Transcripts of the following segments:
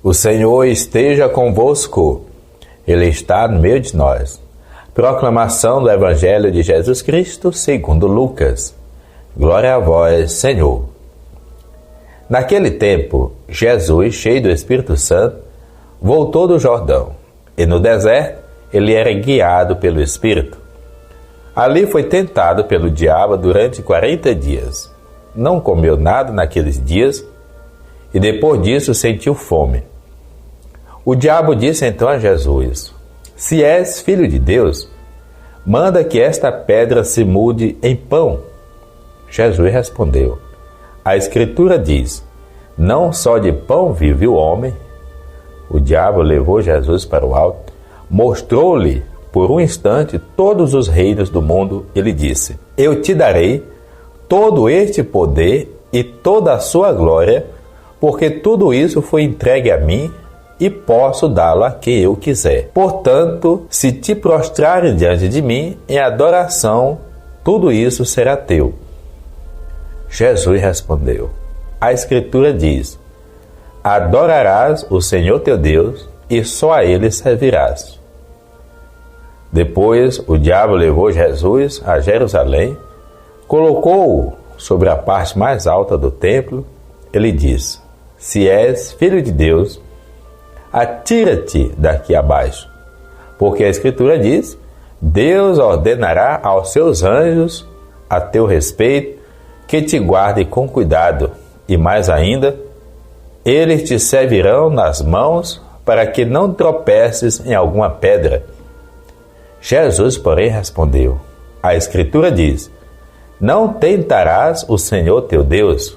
O Senhor esteja convosco. Ele está no meio de nós. Proclamação do Evangelho de Jesus Cristo segundo Lucas. Glória a vós, Senhor. Naquele tempo, Jesus, cheio do Espírito Santo, voltou do Jordão, e no deserto ele era guiado pelo Espírito. Ali foi tentado pelo diabo durante 40 dias. Não comeu nada naqueles dias, e depois disso sentiu fome. O diabo disse então a Jesus: Se és filho de Deus, manda que esta pedra se mude em pão. Jesus respondeu: A Escritura diz: Não só de pão vive o homem. O diabo levou Jesus para o alto, mostrou-lhe por um instante todos os reinos do mundo e lhe disse: Eu te darei todo este poder e toda a sua glória, porque tudo isso foi entregue a mim e posso dá-lo a quem eu quiser. Portanto, se te prostrares diante de mim em adoração, tudo isso será teu. Jesus respondeu: A Escritura diz: Adorarás o Senhor teu Deus e só a Ele servirás. Depois o diabo levou Jesus a Jerusalém, colocou-o sobre a parte mais alta do templo e lhe disse: Se és filho de Deus, atira-te daqui abaixo, porque a Escritura diz: Deus ordenará aos seus anjos a teu respeito que te guardem com cuidado, e mais ainda, eles te servirão nas mãos para que não tropeces em alguma pedra. Jesus, porém, respondeu: A Escritura diz: Não tentarás o Senhor teu Deus.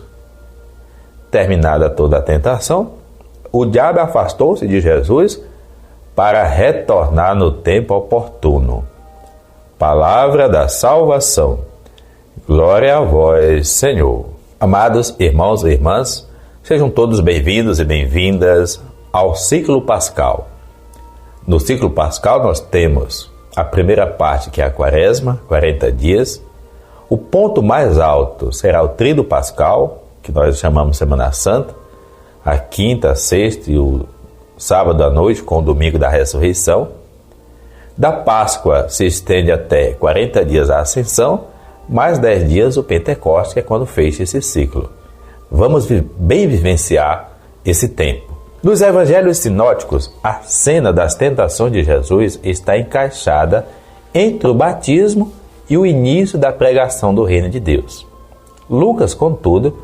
Terminada toda a tentação, o diabo afastou-se de Jesus para retornar no tempo oportuno. Palavra da salvação. Glória a vós, Senhor. Amados irmãos e irmãs, sejam todos bem-vindos e bem-vindas ao ciclo pascal. No ciclo pascal nós temos a primeira parte, que é a quaresma, 40 dias. O ponto mais alto será o tríduo pascal, que nós chamamos Semana Santa, a quinta, a sexta e o sábado à noite, com o domingo da ressurreição. Da Páscoa se estende até 40 dias a Ascensão, mais 10 dias o Pentecostes, que é quando fecha esse ciclo. Vamos bem vivenciar esse tempo. Nos evangelhos sinóticos, a cena das tentações de Jesus está encaixada entre o batismo e o início da pregação do reino de Deus. Lucas, contudo,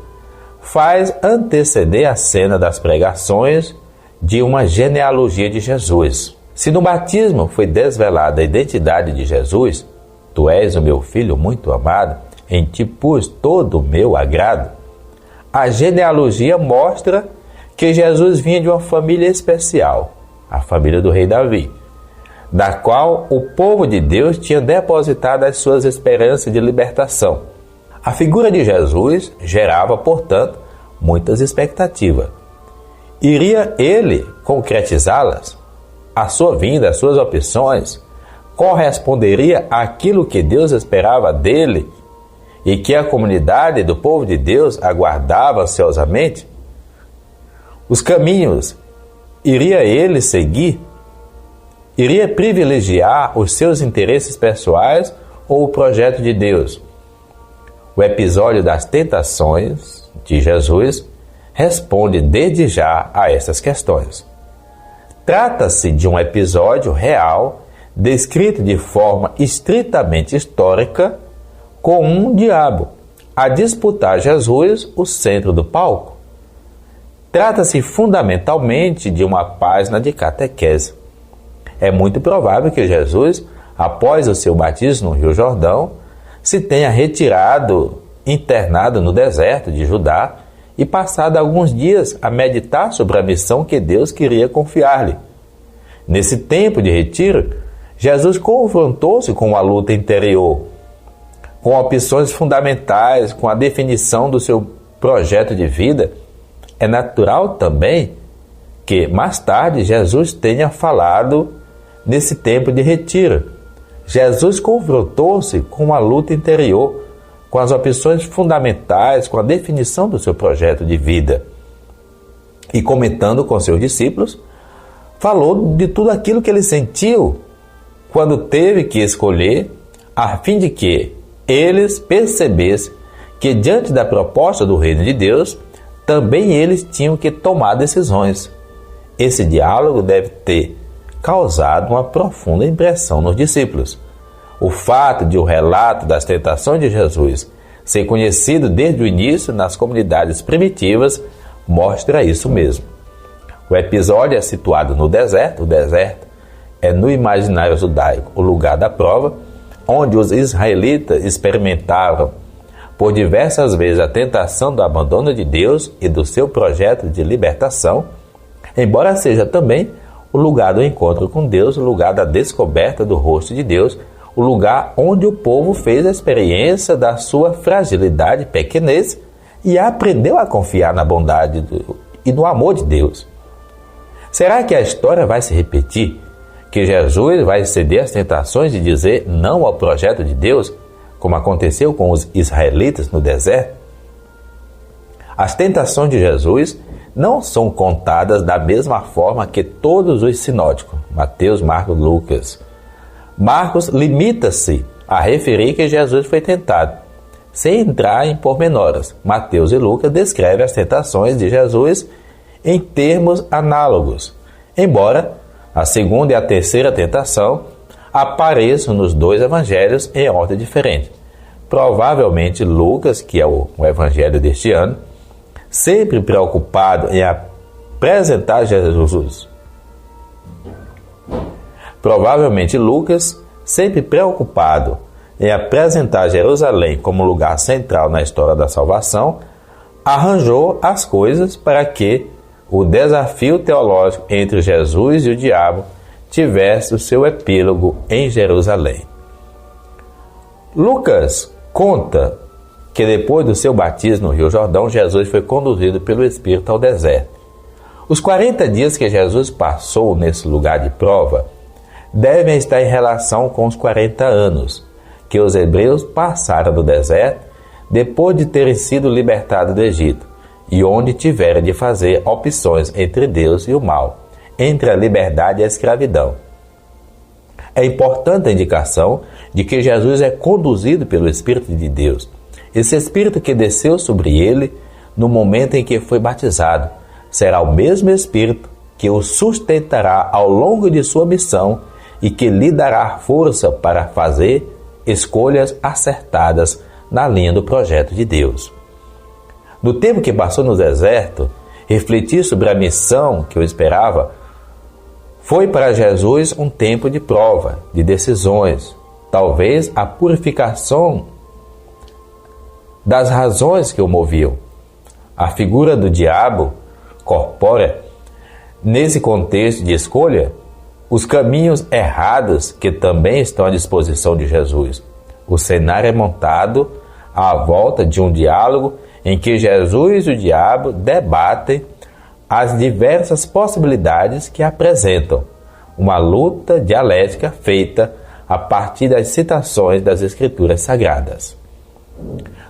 faz anteceder a cena das pregações de uma genealogia de Jesus. Se no batismo foi desvelada a identidade de Jesus, tu és o meu filho muito amado, em ti pus todo o meu agrado, a genealogia mostra que Jesus vinha de uma família especial, a família do rei Davi, da qual o povo de Deus tinha depositado as suas esperanças de libertação. A figura de Jesus gerava, portanto, muitas expectativas. Iria ele concretizá-las? A sua vinda, as suas opções, corresponderia àquilo que Deus esperava dele e que a comunidade do povo de Deus aguardava ansiosamente? Os caminhos iria ele seguir? Iria privilegiar os seus interesses pessoais ou o projeto de Deus? O episódio das tentações de Jesus responde desde já a essas questões. Trata-se de um episódio real, descrito de forma estritamente histórica, com um diabo a disputar Jesus o centro do palco. Trata-se fundamentalmente de uma página de catequese. É muito provável que Jesus, após o seu batismo no Rio Jordão, se tenha retirado, internado no deserto de Judá e passado alguns dias a meditar sobre a missão que Deus queria confiar-lhe. Nesse tempo de retiro, Jesus confrontou-se com a luta interior, com opções fundamentais, com a definição do seu projeto de vida. É natural também que mais tarde Jesus tenha falado nesse tempo de retiro. Jesus confrontou-se com a luta interior, com as opções fundamentais, com a definição do seu projeto de vida. e comentando com seus discípulos, falou de tudo aquilo que ele sentiu quando teve que escolher, a fim de que eles percebessem que diante da proposta do reino de Deus, também eles tinham que tomar decisões. Esse diálogo deve ter causado uma profunda impressão nos discípulos. O fato de o relato das tentações de Jesus ser conhecido desde o início nas comunidades primitivas mostra isso mesmo. O episódio é situado no deserto. O deserto é, no imaginário judaico, o lugar da prova, onde os israelitas experimentavam por diversas vezes a tentação do abandono de Deus e do seu projeto de libertação, embora seja também o lugar do encontro com Deus, o lugar da descoberta do rosto de Deus, o lugar onde o povo fez a experiência da sua fragilidade e pequenez e aprendeu a confiar na bondade e no amor de Deus. Será que a história vai se repetir? Que Jesus vai ceder às tentações de dizer não ao projeto de Deus, como aconteceu com os israelitas no deserto? As tentações de Jesus não são contadas da mesma forma que todos os sinóticos, Mateus, Marcos, Lucas. Marcos limita-se a referir que Jesus foi tentado, sem entrar em pormenores. Mateus e Lucas descrevem as tentações de Jesus em termos análogos, embora a segunda e a terceira tentação apareçam nos dois evangelhos em ordem diferente. Provavelmente Lucas, que é o evangelho deste ano, sempre preocupado em apresentar Jesus. Provavelmente Lucas, sempre preocupado em apresentar Jerusalém como lugar central na história da salvação, arranjou as coisas para que o desafio teológico entre Jesus e o diabo tivesse o seu epílogo em Jerusalém. Lucas conta que depois do seu batismo no Rio Jordão, Jesus foi conduzido pelo Espírito ao deserto. Os 40 dias que Jesus passou nesse lugar de prova devem estar em relação com os 40 anos que os hebreus passaram no deserto depois de terem sido libertados do Egito, e onde tiveram de fazer opções entre Deus e o mal, entre a liberdade e a escravidão. É importante a indicação de que Jesus é conduzido pelo Espírito de Deus. Esse Espírito que desceu sobre ele no momento em que foi batizado será o mesmo Espírito que o sustentará ao longo de sua missão e que lhe dará força para fazer escolhas acertadas na linha do projeto de Deus. No tempo que passou no deserto, refletir sobre a missão que o esperava foi para Jesus um tempo de prova, de decisões, talvez a purificação das razões que o moviam. A figura do diabo corpórea, nesse contexto de escolha, os caminhos errados que também estão à disposição de Jesus. O cenário é montado à volta de um diálogo em que Jesus e o diabo debatem as diversas possibilidades que apresentam, uma luta dialética feita a partir das citações das Escrituras Sagradas.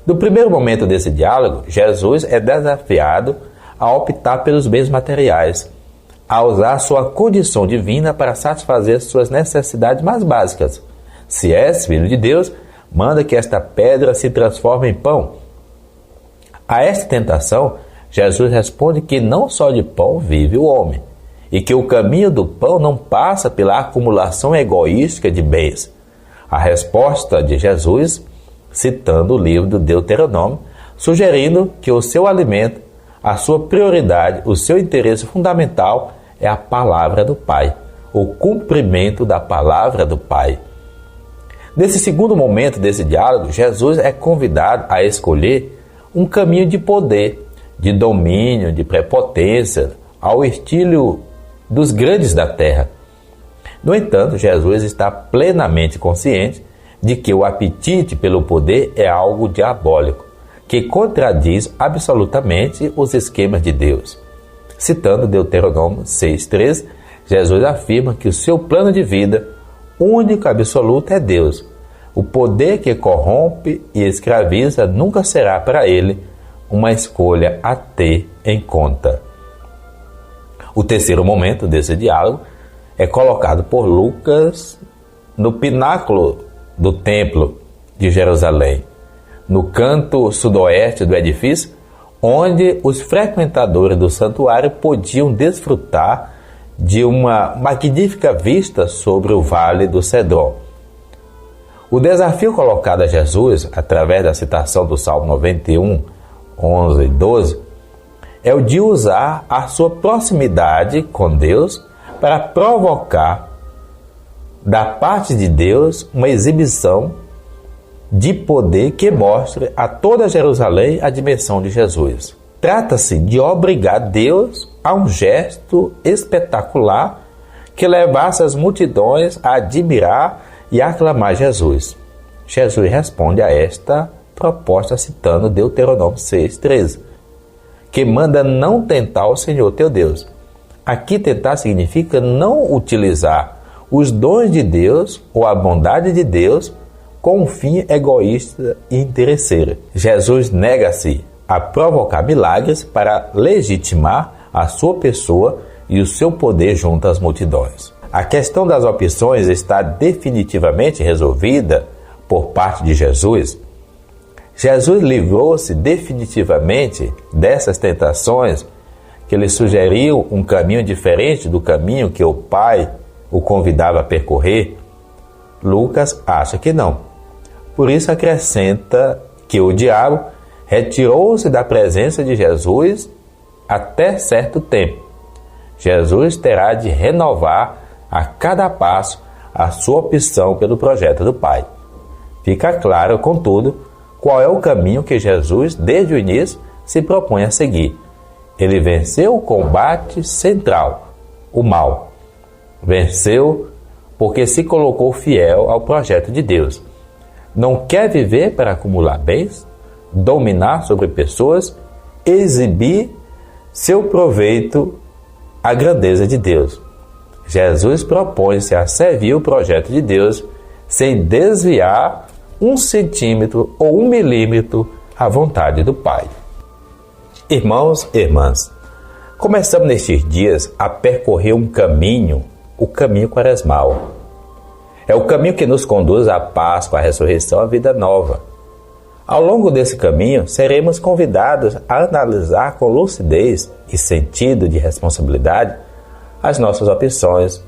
No primeiro momento desse diálogo, Jesus é desafiado a optar pelos bens materiais, a usar sua condição divina para satisfazer suas necessidades mais básicas. Se és filho de Deus, manda que esta pedra se transforme em pão. A esta tentação, Jesus responde que não só de pão vive o homem, e que o caminho do pão não passa pela acumulação egoística de bens. A resposta de Jesus, citando o livro do Deuteronômio, sugerindo que o seu alimento, a sua prioridade, o seu interesse fundamental é a palavra do Pai, o cumprimento da palavra do Pai. Nesse segundo momento desse diálogo, Jesus é convidado a escolher um caminho de poder, de domínio, de prepotência, ao estilo dos grandes da terra. No entanto, Jesus está plenamente consciente de que o apetite pelo poder é algo diabólico, que contradiz absolutamente os esquemas de Deus. Citando Deuteronômio 6,3, Jesus afirma que o seu plano de vida, único e absoluto, é Deus. O poder que corrompe e escraviza nunca será para ele uma escolha a ter em conta. O terceiro momento desse diálogo é colocado por Lucas no pináculo do templo de Jerusalém, no canto sudoeste do edifício, onde os frequentadores do santuário podiam desfrutar de uma magnífica vista sobre o Vale do Cedron. O desafio colocado a Jesus, através da citação do Salmo 91, 11 e 12, é o de usar a sua proximidade com Deus para provocar da parte de Deus uma exibição de poder que mostre a toda Jerusalém a dimensão de Jesus. Trata-se de obrigar Deus a um gesto espetacular que levasse as multidões a admirar e aclamar Jesus. Jesus responde a esta proposta citando Deuteronômio 6,13, que manda não tentar o Senhor teu Deus. Aqui tentar significa não utilizar os dons de Deus ou a bondade de Deus com um fim egoísta e interesseiro. Jesus nega-se a provocar milagres para legitimar a sua pessoa e o seu poder junto às multidões. A questão das opções está definitivamente resolvida por parte de Jesus. Jesus livrou-se definitivamente dessas tentações que lhe sugeriu um caminho diferente do caminho que o Pai o convidava a percorrer. Lucas acha que não. Por isso acrescenta que o diabo retirou-se da presença de Jesus até certo tempo. Jesus terá de renovar a cada passo a sua opção pelo projeto do Pai. Fica claro, contudo, qual é o caminho que Jesus, desde o início, se propõe a seguir. Ele venceu o combate central, o mal. Venceu porque se colocou fiel ao projeto de Deus. Não quer viver para acumular bens, dominar sobre pessoas, exibir seu proveito à grandeza de Deus. Jesus propõe-se a servir o projeto de Deus sem desviar 1 centímetro ou 1 milímetro à vontade do Pai. Irmãos e irmãs, começamos nestes dias a percorrer um caminho, o caminho quaresmal. É o caminho que nos conduz à Páscoa, à ressurreição, à vida nova. Ao longo desse caminho, seremos convidados a analisar com lucidez e sentido de responsabilidade as nossas opções,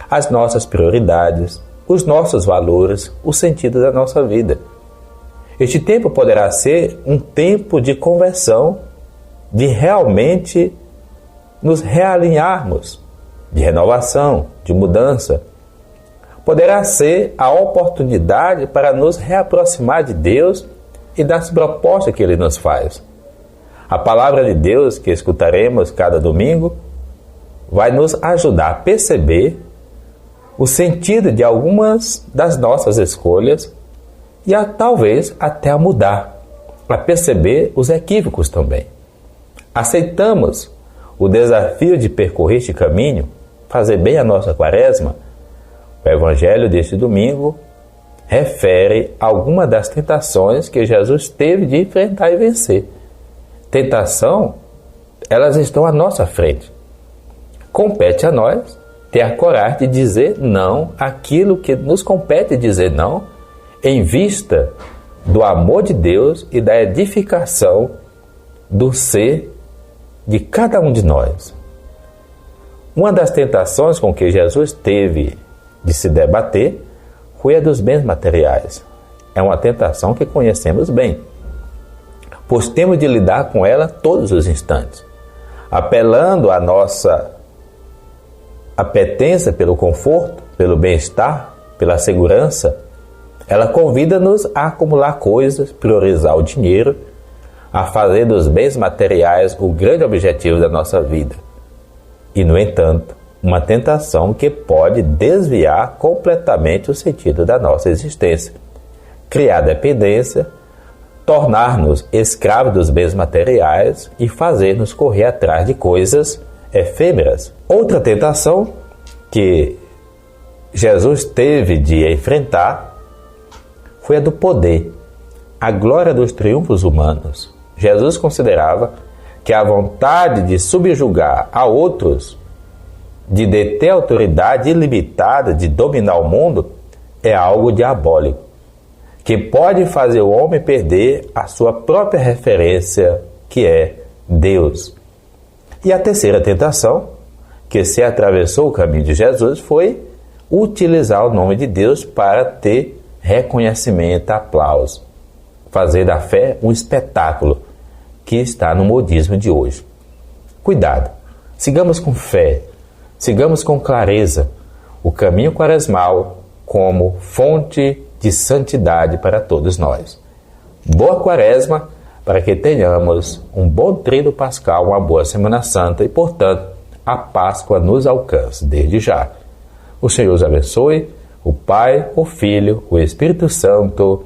as nossas prioridades, os nossos valores, o sentido da nossa vida. Este tempo poderá ser um tempo de conversão, de realmente nos realinharmos, de renovação, de mudança. Poderá ser a oportunidade para nos reaproximar de Deus e das propostas que Ele nos faz. A palavra de Deus que escutaremos cada domingo vai nos ajudar a perceber o sentido de algumas das nossas escolhas e talvez até a mudar, a perceber os equívocos também. Aceitamos o desafio de percorrer este caminho, fazer bem a nossa quaresma? O Evangelho deste domingo refere algumas das tentações que Jesus teve de enfrentar e vencer. Tentação, elas estão à nossa frente. Compete a nós ter a coragem de dizer não àquilo que nos compete dizer não, em vista do amor de Deus e da edificação do ser de cada um de nós. Uma das tentações com que Jesus teve de se debater foi a dos bens materiais. É uma tentação que conhecemos bem, pois temos de lidar com ela todos os instantes, apelando à nossa apetência pelo conforto, pelo bem-estar, pela segurança. Ela convida-nos a acumular coisas, priorizar o dinheiro, a fazer dos bens materiais o grande objetivo da nossa vida. E, no entanto, uma tentação que pode desviar completamente o sentido da nossa existência, criar dependência, tornar-nos escravos dos bens materiais e fazer-nos correr atrás de coisas efêmeras. Outra tentação que Jesus teve de enfrentar foi a do poder, a glória dos triunfos humanos. Jesus considerava que a vontade de subjugar a outros de deter a autoridade ilimitada de dominar o mundo é algo diabólico, que pode fazer o homem perder a sua própria referência, que é Deus. E a terceira tentação, que se atravessou o caminho de Jesus, foi utilizar o nome de Deus para ter reconhecimento, aplauso, fazer da fé um espetáculo, que está no modismo de hoje. Cuidado, sigamos com fé, sigamos com clareza o caminho quaresmal como fonte de santidade para todos nós. Boa Quaresma, para que tenhamos um bom tríduo pascal, uma boa Semana Santa e, portanto, a Páscoa nos alcance desde já. O Senhor os abençoe, o Pai, o Filho, o Espírito Santo.